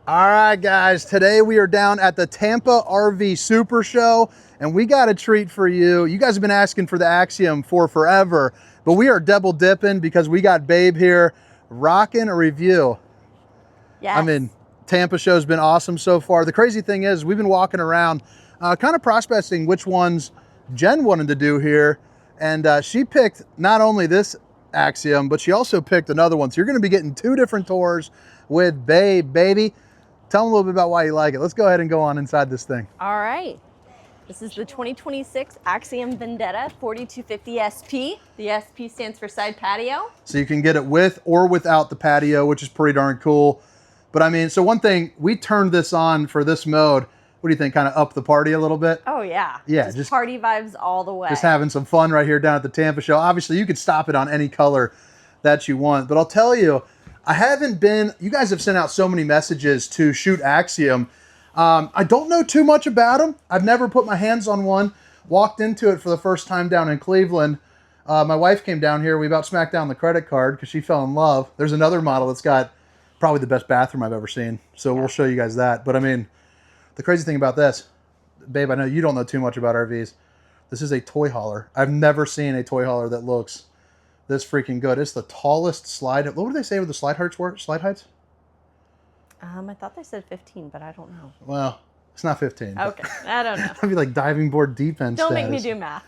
All right, guys, today we are down at the Tampa RV Super Show, and we got a treat for you. You guys have been asking for the Axiom for forever, but we are double dipping because we got Babe here rocking a review. Yes. I mean, Tampa show's been awesome so far. The crazy thing is we've been walking around kind of prospecting which ones Jen wanted to do here, and she picked not only this Axiom, but she also picked another one. So you're going to be getting two different tours with Babe, baby. Tell them a little bit about why you like it. Let's go ahead and go on inside this thing. All right. This is the 2026 Axiom Vendetta 4250SP. The SP stands for side patio. So you can get it with or without the patio, which is pretty darn cool. But I mean, so one thing, we turned this on for this mode. What do you think? Kind of up the party a little bit? Oh, yeah. Yeah. Just party vibes all the way. Just having some fun right here down at the Tampa show. Obviously, you could stop it on any color that you want. But I'll tell you, I haven't been, you guys have sent out so many messages to shoot Axiom. I don't know too much about them. I've never put my hands on one. Walked into it for the first time down in Cleveland. My wife came down here. We about smacked down the credit card because she fell in love. There's another model that's got probably the best bathroom I've ever seen. So we'll show you guys that. But I mean, the crazy thing about this, Babe, I know you don't know too much about RVs. This is a toy hauler. I've never seen a toy hauler that looks this freaking good. It's the tallest slide. What would they say with the slide heights were? Slide heights? I thought they said 15, but I don't know. Well, it's not 15. Okay, I don't know. That'd be like diving board deep end Don't status. make me do math.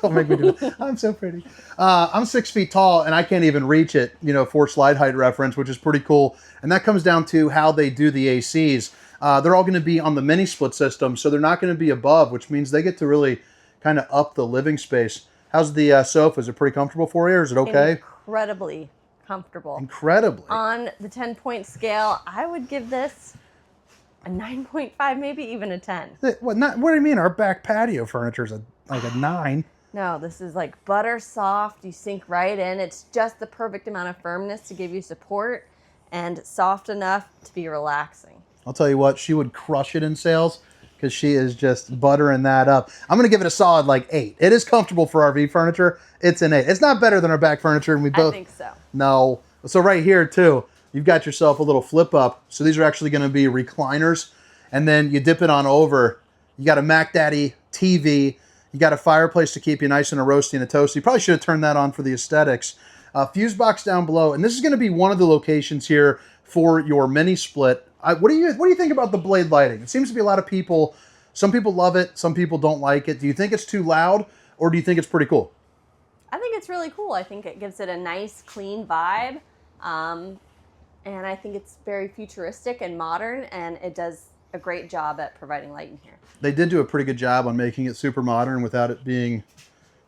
Don't make me do it. I'm so pretty. I'm 6 feet tall and I can't even reach it, you know, for slide height reference, which is pretty cool. And that comes down to how they do the ACs. They're all going to be on the mini split system, so they're not going to be above, which means they get to really kind of up the living space. How's the sofa? Is it pretty comfortable for you, or is it okay? Incredibly comfortable. Incredibly. On the 10-point scale, I would give this a 9.5, maybe even a 10. What do you mean? Our back patio furniture is like a 9. No, this is like butter soft. You sink right in. It's just the perfect amount of firmness to give you support and soft enough to be relaxing. I'll tell you what, she would crush it in sales because she is just buttering that up. I'm going to give it a solid like 8. It is comfortable for RV furniture. It's an 8. It's not better than our back furniture. And we both. I think so. No. So right here too, you've got yourself a little flip up. So these are actually going to be recliners. And then you dip it on over. You got a Mac Daddy TV. You got a fireplace to keep you nice and a roasty and a toasty. You probably should have turned that on for the aesthetics. Fuse box down below. And this is going to be one of the locations here for your mini split. What do you think about the blade lighting? It seems to be a lot of people, some people love it, some people don't like it. Do you think it's too loud, or do you think it's pretty cool? I think it's really cool. I think it gives it a nice, clean vibe. And I think it's very futuristic and modern, and it does a great job at providing light in here. They did do a pretty good job on making it super modern without it being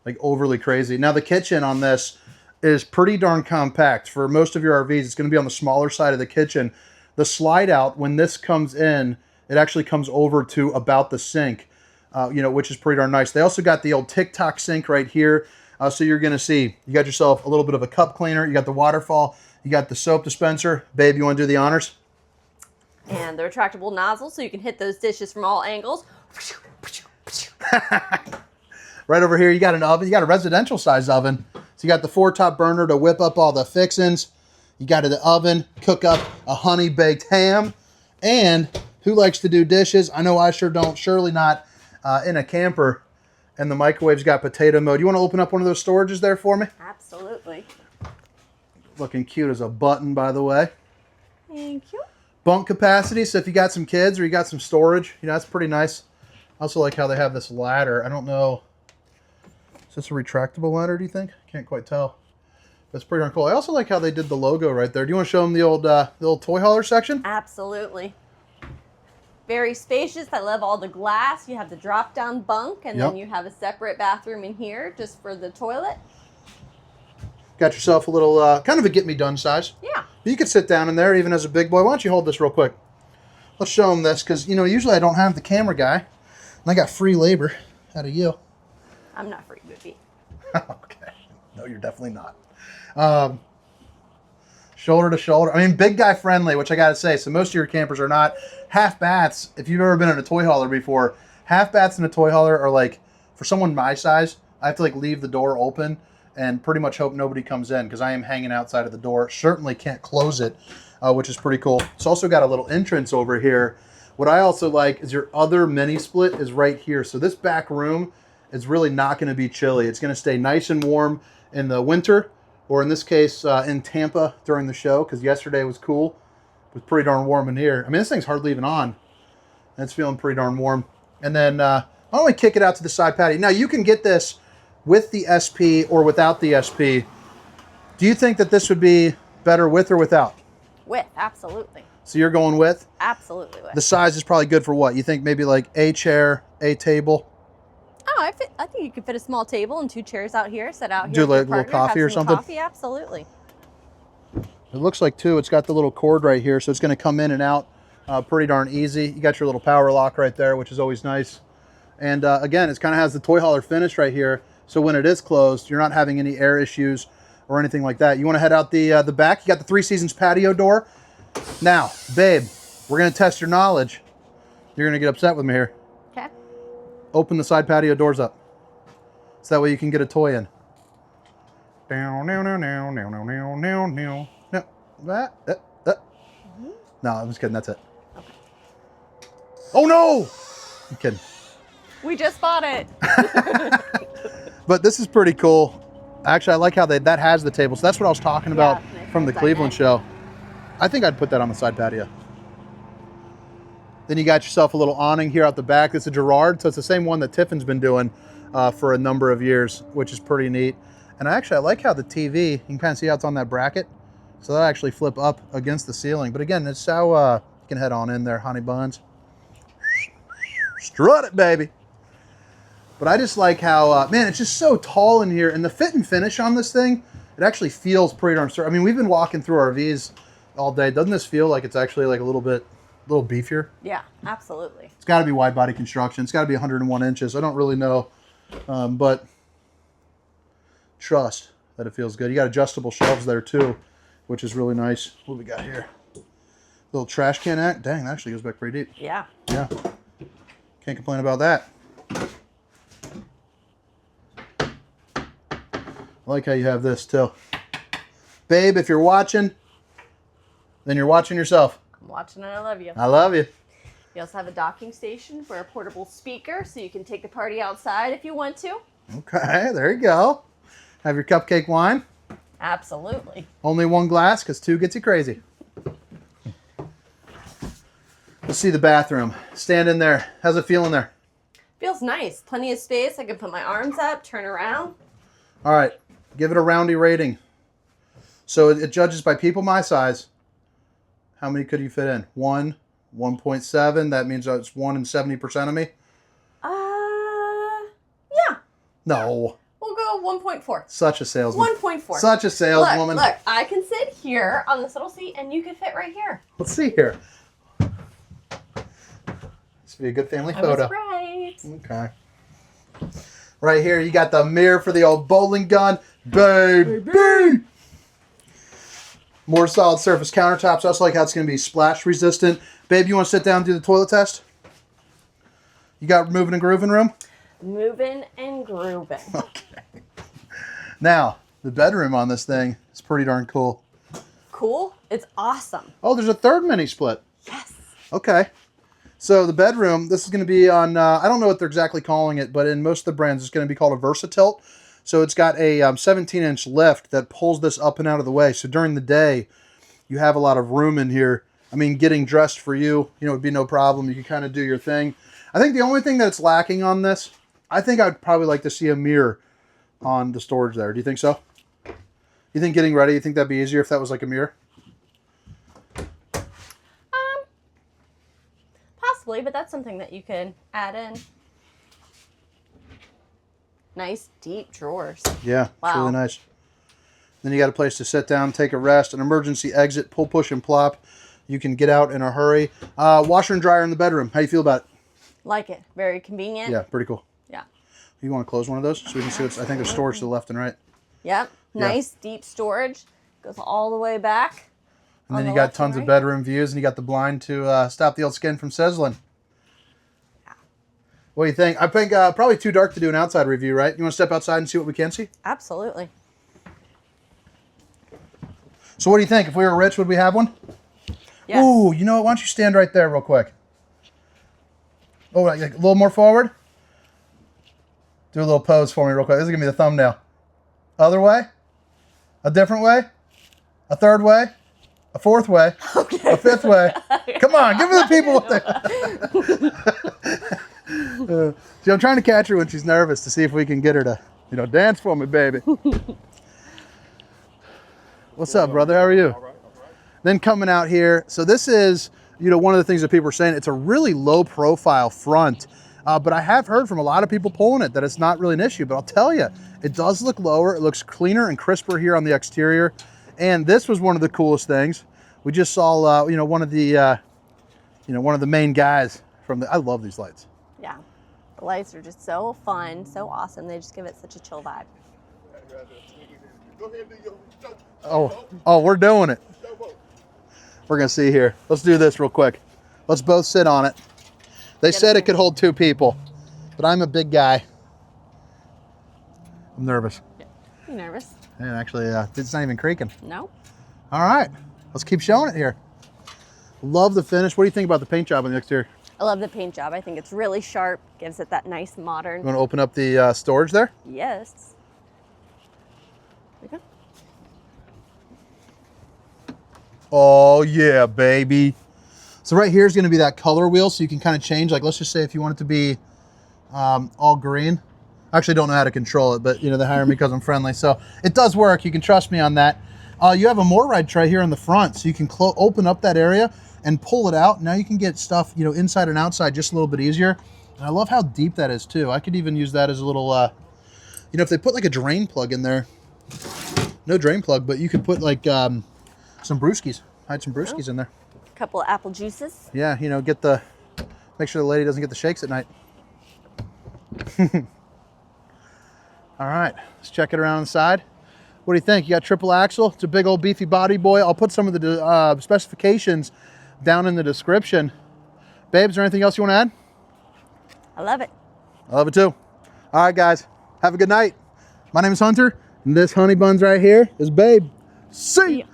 like overly crazy. Now the kitchen on this is pretty darn compact. For most of your RVs, it's going to be on the smaller side of the kitchen. The slide out, when this comes in, it actually comes over to about the sink, you know, which is pretty darn nice. They also got the old TikTok sink right here. So you're going to see, you got yourself a little bit of a cup cleaner. You got the waterfall. You got the soap dispenser. Babe, you want to do the honors? And the retractable nozzle, so you can hit those dishes from all angles. Right over here, you got an oven. You got a residential size oven. So you got the 4-top burner to whip up all the fixings. You got the oven, cook up a honey-baked ham. And who likes to do dishes? I know I sure don't. Surely not in a camper. And the microwave's got potato mode. You want to open up one of those storages there for me? Absolutely. Looking cute as a button, by the way. Thank you. Bunk capacity. So if you got some kids or you got some storage, you know, that's pretty nice. I also like how they have this ladder. I don't know. Is this a retractable ladder, do you think? Can't quite tell. That's pretty darn cool. I also like how they did the logo right there. Do you want to show them the old toy hauler section? Absolutely. Very spacious. I love all the glass. You have the drop-down bunk, and then you have a separate bathroom in here just for the toilet. Got yourself a little, kind of a get-me-done size. Yeah. You could sit down in there even as a big boy. Why don't you hold this real quick? Let's show them this, because, you know, usually I don't have the camera guy, and I got free labor out of you. I'm not free, Goofy. Okay. No, you're definitely not. Shoulder to shoulder. I mean, big guy friendly, which I got to say. So most of your campers are not. Half baths, if you've ever been in a toy hauler before, half baths in a toy hauler are like, for someone my size, I have to like leave the door open and pretty much hope nobody comes in because I am hanging outside of the door. Certainly can't close it, which is pretty cool. It's also got a little entrance over here. What I also like is your other mini split is right here. So this back room is really not going to be chilly. It's going to stay nice and warm in the winter, or in this case, in Tampa during the show, because yesterday was cool. It was pretty darn warm in here. I mean, this thing's hardly even on. And it's feeling pretty darn warm. And then I'll only kick it out to the side patio. Now, you can get this with the SP or without the SP. Do you think that this would be better with or without? With, absolutely. So you're going with? Absolutely with. The size is probably good for what? You think maybe like a chair, a table? Oh, I think you could fit a small table and 2 chairs out here, set out here. Do like a little coffee or something? Coffee, absolutely. It looks like, too, it's got the little cord right here, so it's going to come in and out pretty darn easy. You got your little power lock right there, which is always nice. And again, it kind of has the toy hauler finish right here, so when it is closed, you're not having any air issues or anything like that. You want to head out the back. You got the 3 Seasons patio door. Now, babe, we're going to test your knowledge. You're going to get upset with me here. Okay. Open the side patio doors up, so that way you can get a toy in. No. No, I'm just kidding. That's it. Okay. Oh no! I'm kidding. We just bought it. But this is pretty cool. Actually, I like how that has the table. So that's what I was talking about from the Cleveland show. I think I'd put that on the side patio. Then you got yourself a little awning here out the back. It's a Girard, so it's the same one that Tiffin's been doing for a number of years, which is pretty neat. And I like how the TV, you can kind of see how it's on that bracket. So that'll actually flip up against the ceiling. But again, it's how you can head on in there, honey buns. Strut it, baby. But I just like how, man, it's just so tall in here. And the fit and finish on this thing, it actually feels pretty darn certain. I mean, we've been walking through RVs all day. Doesn't this feel like it's actually like a little beefier? Yeah, absolutely. It's got to be wide body construction. It's got to be 101 inches. I don't really know, but trust that it feels good. You got adjustable shelves there too, which is really nice. What do we got here? Little trash can act. Dang, that actually goes back pretty deep. Yeah. Yeah. Can't complain about that. I like how you have this too. Babe, if you're watching, then you're watching yourself. I'm watching and I love you. I love you. You also have a docking station for a portable speaker, so you can take the party outside if you want to. Okay, there you go. Have your cupcake wine. Absolutely. Only 1 glass, because 2 gets you crazy. Let's see the bathroom. Stand in there. How's it feel in there? Feels nice. Plenty of space. I can put my arms up, turn around. All right. Give it a roundy rating. So it judges by people my size. How many could you fit in? 1, 1.7. That means it's 1 in 70% of me. Yeah. No. We'll go 1.4. Such a salesman. 1.4. Such a saleswoman. Look, I can sit here on this little seat, and you can fit right here. Let's see here. This would be a good family photo. I was right. Okay. Right here, you got the mirror for the old bowling gun. Baby! More solid surface countertops. I also like how it's going to be splash resistant. Babe, you want to sit down and do the toilet test? You got moving and grooving room? Moving and grooving. Okay. Now, the bedroom on this thing is pretty darn cool. Cool? It's awesome. Oh, there's a third mini split. Yes. Okay. So the bedroom, this is going to be on, I don't know what they're exactly calling it, but in most of the brands, it's going to be called a Versatilt. So it's got a 17-inch lift that pulls this up and out of the way. So during the day, you have a lot of room in here. I mean, getting dressed for you, would be no problem. You can kind of do your thing. I think the only thing that's lacking on this, I think I'd probably like to see a mirror on the storage there. Do you think so? You think getting ready, you think that'd be easier if that was like a mirror? Possibly, but that's something that you can add in. Nice deep drawers. Yeah, wow. It's really nice. Then you got a place to sit down, take a rest, an emergency exit, pull, push, and plop. You can get out in a hurry. Washer and dryer in the bedroom. How do you feel about it? Like it. Very convenient. Yeah, pretty cool. Yeah. You want to close one of those so we can see what's, I think there's storage to the left and right. Yep. Nice deep storage. Goes all the way back. And then you got tons of bedroom views, and you got the blind to stop the old skin from sizzling. Yeah. What do you think? I think probably too dark to do an outside review, right? You want to step outside and see what we can see? Absolutely. So what do you think? If we were rich, would we have one? Yes. Ooh, you know what? Why don't you stand right there real quick? Oh, like a little more forward. Do a little pose for me real quick. This is going to be the thumbnail. Other way. A different way. A third way. A fourth way. Okay. A fifth way. Come on, give me the people what they... See, I'm trying to catch her when she's nervous to see if we can get her to, you know, dance for me, baby. What's up, brother? How are you? All right. Then coming out here, so this is, you know, one of the things that people are saying, it's a really low profile front, but I have heard from a lot of people pulling it that it's not really an issue, but I'll tell you, it does look lower. It looks cleaner and crisper here on the exterior. And this was one of the coolest things. We just saw, you know, one of the main guys from the, I love these lights. Yeah, the lights are just so fun, so awesome. They just give it such a chill vibe. Oh, we're doing it. We're gonna see here. Let's do this real quick. Let's both sit on it. They said it could hold 2 people, but I'm a big guy. I'm nervous. You nervous? And actually, it's not even creaking. No. All right, let's keep showing it here. Love the finish. What do you think about the paint job on the exterior? I love the paint job. I think it's really sharp. Gives it that nice modern. You want to open up the storage there? Yes. There you go. Oh yeah, baby. So right here is going to be that color wheel, so you can kind of change. Like, let's just say if you want it to be all green. I actually don't know how to control it, but you know, they hire me because I'm friendly. So it does work. You can trust me on that. You have a more ride tray here in the front, so you can open up that area and pull it out. Now you can get stuff, you know, inside and outside just a little bit easier. And I love how deep that is too. I could even use that as a little, you know, if they put like a drain plug in there, no drain plug, but you could put like some brewskis, hide some brewskis in there. A couple of apple juices. Yeah, you know, make sure the lady doesn't get the shakes at night. All right, let's check it around inside. What do you think? You got triple axle. It's a big old beefy body boy. I'll put some of the specifications down in the description. Babe, is there anything else you want to add? I love it. I love it too. All right, guys, have a good night. My name is Hunter, and this honey buns right here is Babe. See ya.